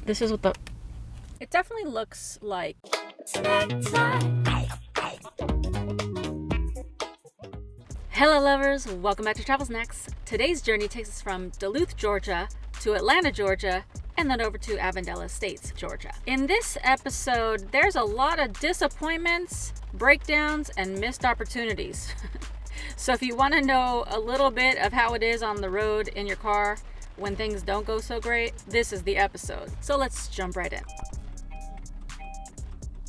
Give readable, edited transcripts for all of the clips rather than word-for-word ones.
This is what the... It definitely looks like... Hello lovers, welcome back to Travel Snacks. Today's journey takes us from Duluth, Georgia to Atlanta, Georgia, and then over to Avondale Estates, Georgia. In this episode, there's a lot of disappointments, breakdowns, and missed opportunities. So if you want to know a little bit of how it is on the road in your car when things don't go so great, this is the episode. So let's jump right in.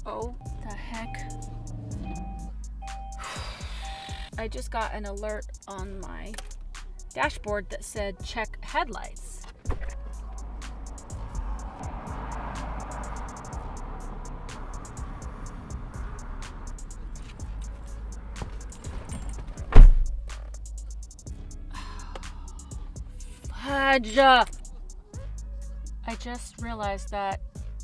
Oh, the heck. I just got an alert on my dashboard that said check headlights. Fudge! I just realized that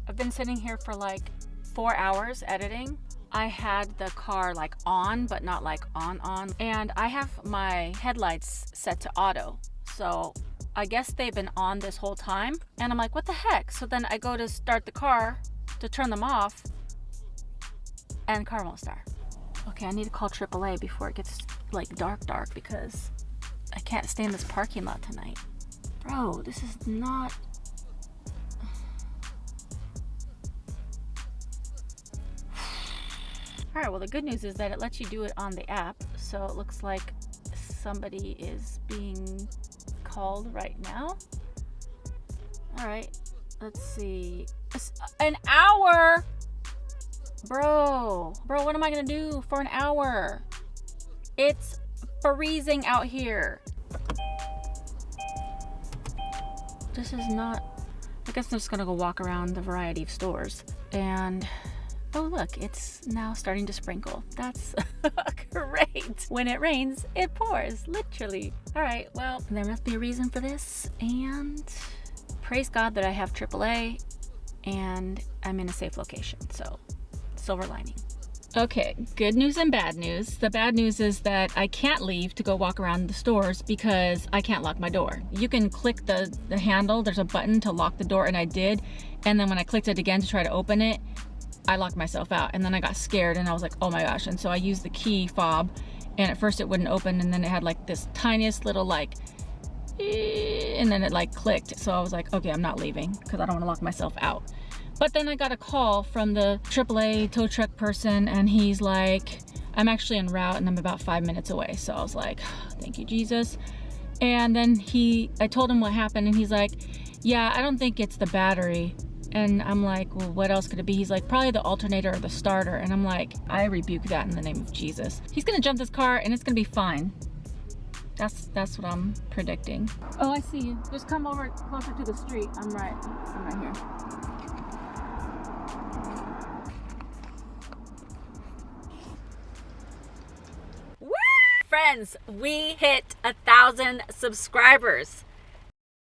I've been sitting here for like 4 hours editing. I had the car like on, but not like on. And I have my headlights set to auto. So I guess they've been on this whole time. And I'm like, what the heck? So then I go to start the car to turn them off and car won't start. Okay, I need to call AAA before it gets like dark because I can't stay in this parking lot tonight. Bro, this is not... Alright, well the good news is that it lets you do it on the app, so it looks like somebody is being called right now. Alright, let's see. An hour! Bro, what am I gonna do for an hour? It's freezing out here. This is not... I guess I'm just gonna go walk around the variety of stores and... Oh look, it's now starting to sprinkle. That's great. When it rains, it pours, literally. All right, well, there must be a reason for this. And praise God that I have AAA and I'm in a safe location. So, silver lining. Okay, good news and bad news. The bad news is that I can't leave to go walk around the stores because I can't lock my door. You can click the handle. There's a button to lock the door and I did. And then when I clicked it again to try to open it, I locked myself out and then I got scared and I was like, oh my gosh. And so I used the key fob and at first it wouldn't open and then it had like this tiniest little like, and then it like clicked. So I was like, okay, I'm not leaving because I don't want to lock myself out. But then I got a call from the AAA tow truck person and he's like, I'm actually en route and I'm about 5 minutes away. So I was like, thank you, Jesus. And then I told him what happened and he's like, yeah, I don't think it's the battery. And I'm like, well, what else could it be? He's like, probably the alternator or the starter. And I'm like, I rebuke that in the name of Jesus. He's gonna jump this car and it's gonna be fine. That's what I'm predicting. Oh, I see you. Just come over closer to the street. I'm right here. Woo! Friends, we hit 1,000 subscribers.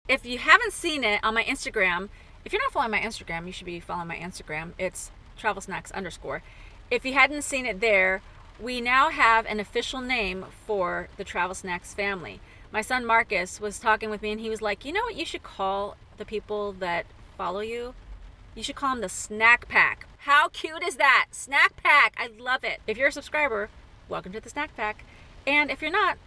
If you haven't seen it on my Instagram, if you're not following my Instagram, you should be following my Instagram. It's travelsnacks_. If you hadn't seen it there, we now have an official name for the Travel Snacks family. My son Marcus was talking with me and he was like, you know what you should call the people that follow you? You should call them the Snack Pack. How cute is that? Snack Pack. I love it. If you're a subscriber, welcome to the Snack Pack. And if you're not,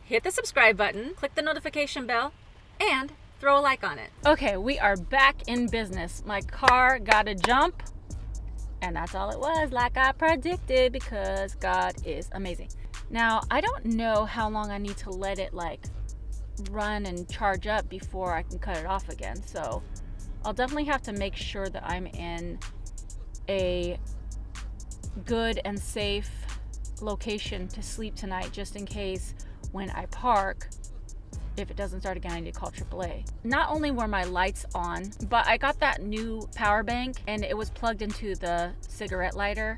hit the subscribe button, click the notification bell, and throw a like on it. Okay, we are back in business. My car got a jump, and that's all it was, like I predicted, because God is amazing. Now, I don't know how long I need to let it like run and charge up before I can cut it off again. So I'll definitely have to make sure that I'm in a good and safe location to sleep tonight, just in case when I park, if it doesn't start again, I need to call AAA. Not only were my lights on, but I got that new power bank and it was plugged into the cigarette lighter.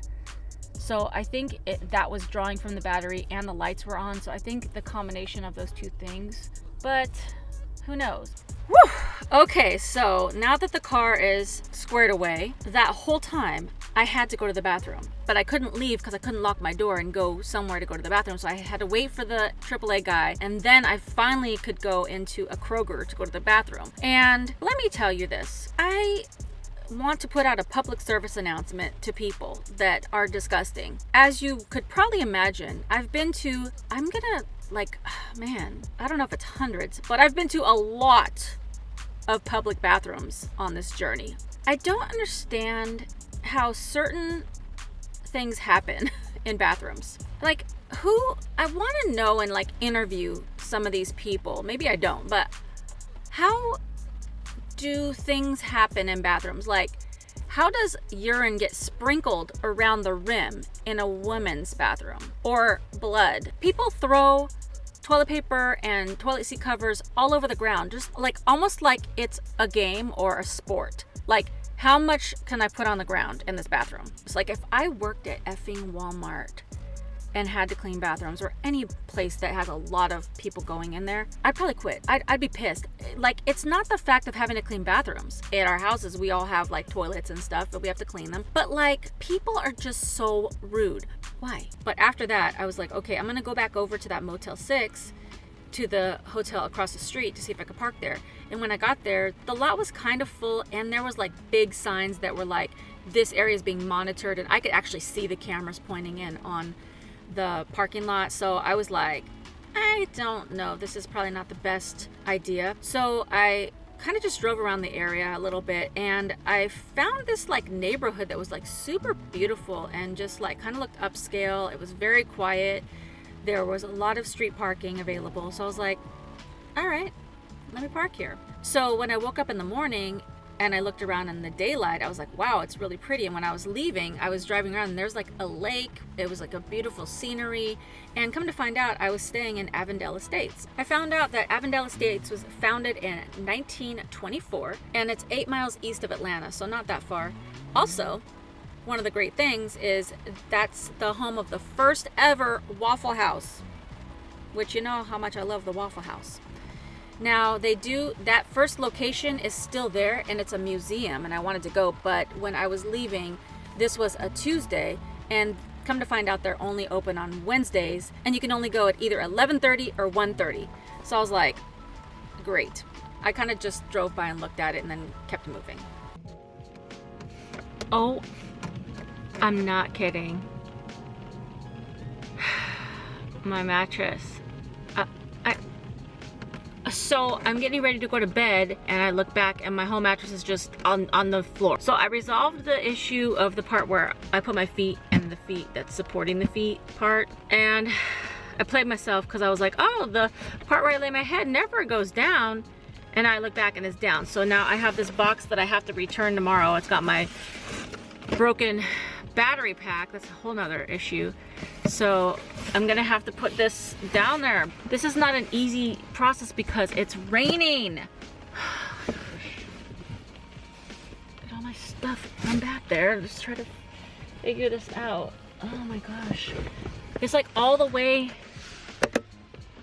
So I think that was drawing from the battery and the lights were on. So I think the combination of those two things. But Who knows? Whew. Okay, so now that the car is squared away, that whole time I had to go to the bathroom, but I couldn't leave because I couldn't lock my door and go somewhere to go to the bathroom. So I had to wait for the AAA guy, and then I finally could go into a Kroger to go to the bathroom. And let me tell you this, I want to put out a public service announcement to people that are disgusting. As you could probably imagine, I don't know if it's hundreds, but I've been to a lot of public bathrooms on this journey. I don't understand how certain things happen in bathrooms. Like, I want to know and like interview some of these people. Maybe I don't, but how do things happen in bathrooms? Like, how does urine get sprinkled around the rim in a woman's bathroom? Or blood? People throw toilet paper and toilet seat covers all over the ground, just like almost like it's a game or a sport. Like, how much can I put on the ground in this bathroom? It's like if I worked at effing Walmart and had to clean bathrooms, or any place that has a lot of people going in there, I'd probably quit. I'd be pissed. Like, it's not the fact of having to clean bathrooms. At our houses, we all have like toilets and stuff, but we have to clean them. But like, people are just so rude. Why? But after that, I was like, okay, I'm gonna go back over to that Motel 6 to the hotel across the street to see if I could park there. And when I got there, the lot was kind of full, and there was like big signs that were like, this area is being monitored, and I could actually see the cameras pointing in on the parking lot. So I was like, I don't know, this is probably not the best idea. So I kind of just drove around the area a little bit, and I found this like neighborhood that was like super beautiful and just like kind of looked upscale. It was very quiet. There was a lot of street parking available. So I was like, all right, let me park here. So when I woke up in the morning and I looked around in the daylight, I was like, wow, it's really pretty. And when I was leaving, I was driving around and there's like a lake. It was like a beautiful scenery. And come to find out, I was staying in Avondale Estates. I found out that Avondale Estates was founded in 1924, and it's 8 miles east of Atlanta, so not that far. Also, one of the great things is that's the home of the first ever Waffle House, which you know how much I love the Waffle House. Now that first location is still there, and it's a museum, and I wanted to go, but when I was leaving, this was a Tuesday, and come to find out they're only open on Wednesdays, and you can only go at either 11:30 or 1:30. So I was like, great. I kind of just drove by and looked at it and then kept moving. Oh, I'm not kidding. My mattress. So I'm getting ready to go to bed, and I look back and my whole mattress is just on the floor. So I resolved the issue of the part where I put my feet and the feet that's supporting the feet part. And I played myself because I was like, oh, the part where I lay my head never goes down. And I look back and it's down. So now I have this box that I have to return tomorrow. It's got my broken battery pack. That's a whole nother issue. So I'm gonna have to put this down there. This is not an easy process because it's raining. Get all my stuff from back there. Just try to figure this out. Oh my gosh. It's like all the way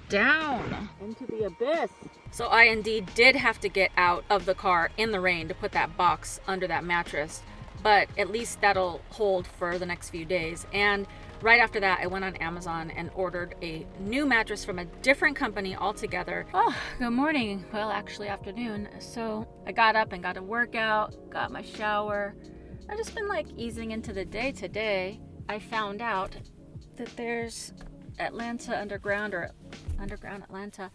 down into the abyss. So I indeed did have to get out of the car in the rain to put that box under that mattress. But at least that'll hold for the next few days. And right after that, I went on Amazon and ordered a new mattress from a different company altogether. Oh, good morning. Well, actually afternoon. So I got up and got a workout, got my shower. I've just been like easing into the day today. I found out that there's Atlanta Underground, or Underground Atlanta.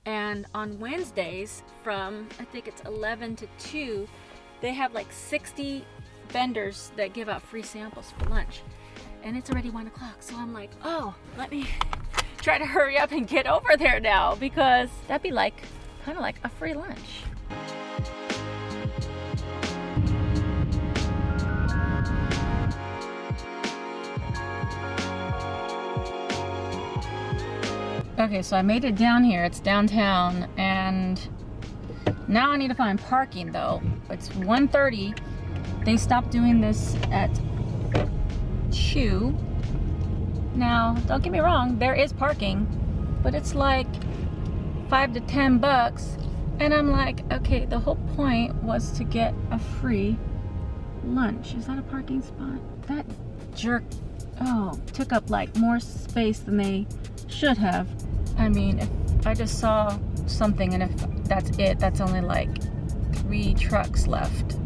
And on Wednesdays from, I think it's 11 to 2, they have like 60 vendors that give out free samples for lunch, and it's already 1 o'clock. So I'm like, oh, let me try to hurry up and get over there now, because that'd be like kind of like a free lunch. Okay, so I made it down here. It's downtown, and now I need to find parking though. It's 1:30. They stopped doing this at 2. Now, don't get me wrong, there is parking, but it's like $5 to $10 And I'm like, okay, the whole point was to get a free lunch. Is that a parking spot? That jerk, took up like more space than they should have. I mean, if I just saw something and if that's it, that's only like 3 trucks left.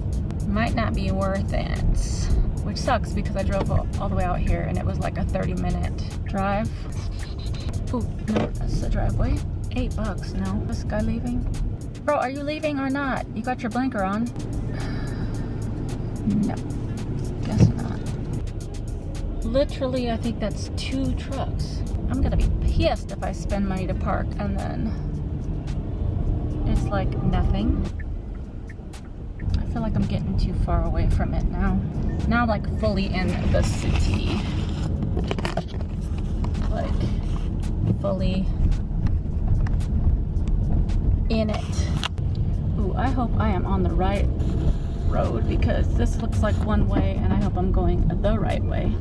Might not be worth it, which sucks because I drove all the way out here and it was like a 30-minute drive. Ooh, no, that's the driveway. $8, no. This guy leaving? Bro, are you leaving or not? You got your blinker on? No, guess not. Literally, I think that's 2 trucks. I'm gonna be pissed if I spend money to park and then it's like nothing. I feel like I'm getting too far away from it now. Now I'm like fully in the city. Like fully in it. Ooh, I hope I am on the right road because this looks like one way and I hope I'm going the right way.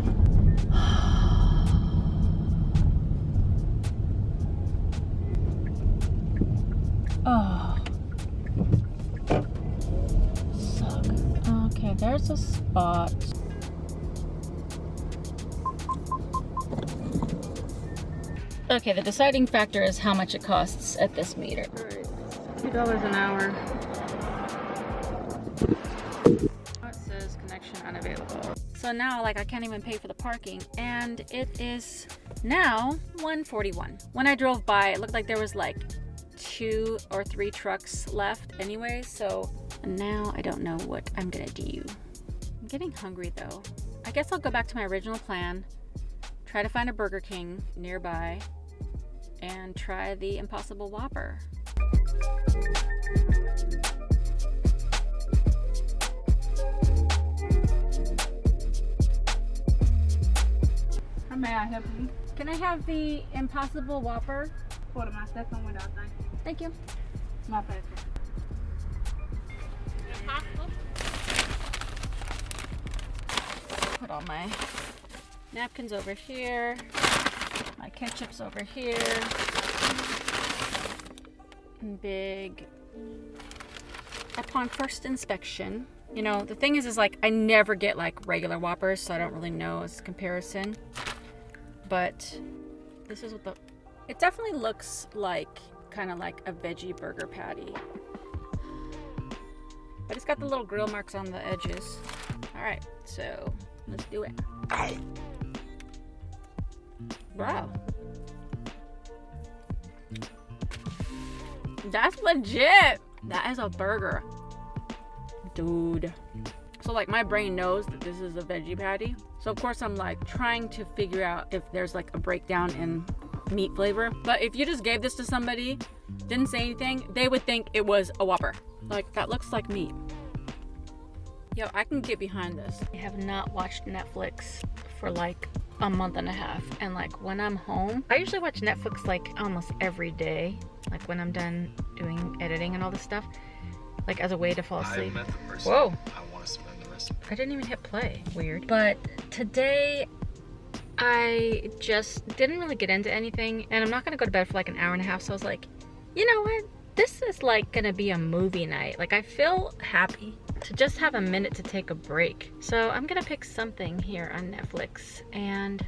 Oh. Suck. Okay, there's a spot. Okay, the deciding factor is how much it costs at this meter. Alright, $2 an hour. It says connection unavailable. So now, like, I can't even pay for the parking, and it is now 1:41. When I drove by, it looked like there was like 2 or 3 trucks left anyway, so now I don't know what I'm gonna do. I'm getting hungry though. I guess I'll go back to my original plan, try to find a Burger King nearby, and try the Impossible Whopper. How may I help you? Can I have the Impossible Whopper? Hold my second window, thank you. Thank you. My pleasure. Impossible? Put all my napkins over here. My ketchup's over here. Big. Upon first inspection, you know, the thing is like I never get like regular Whoppers, so I don't really know as a comparison. But this is what it definitely looks like, kind of like a veggie burger patty. But it's got the little grill marks on the edges. All right, so let's do it. Wow. That's legit. That is a burger. Dude. So like my brain knows that this is a veggie patty. So of course I'm like trying to figure out if there's like a breakdown in meat flavor. But if you just gave this to somebody, didn't say anything, they would think it was a Whopper. Like that looks like meat. Yo, I can get behind this. I have not watched Netflix for like a month and a half, and like when I'm home, I usually watch Netflix like almost every day, like when I'm done doing editing and all this stuff, like as a way to fall asleep. I met the person. Whoa, I want to spend the rest of I didn't even hit play. Weird. But today I just didn't really get into anything, and I'm not gonna go to bed for like an hour and a half, so I was like, you know what, this is like gonna be a movie night. Like I feel happy to just have a minute to take a break. So I'm gonna pick something here on Netflix and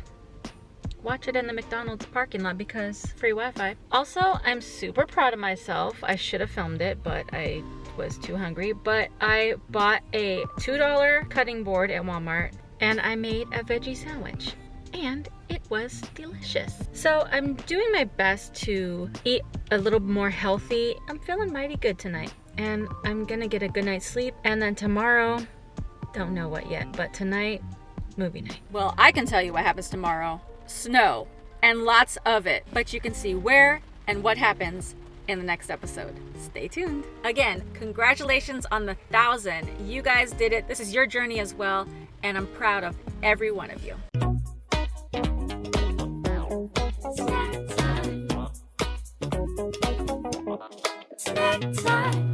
watch it in the McDonald's parking lot because free Wi-Fi. Also, I'm super proud of myself. I should have filmed it, but I was too hungry. But I bought a $2 cutting board at Walmart and I made a veggie sandwich and it was delicious. So I'm doing my best to eat a little more healthy. I'm feeling mighty good tonight. And I'm gonna get a good night's sleep, and then tomorrow, don't know what yet, but tonight, movie night. Well, I can tell you what happens tomorrow. Snow, and lots of it, but you can see where and what happens in the next episode. Stay tuned. Again, congratulations on the 1,000. You guys did it. This is your journey as well, and I'm proud of every one of you. Snack time.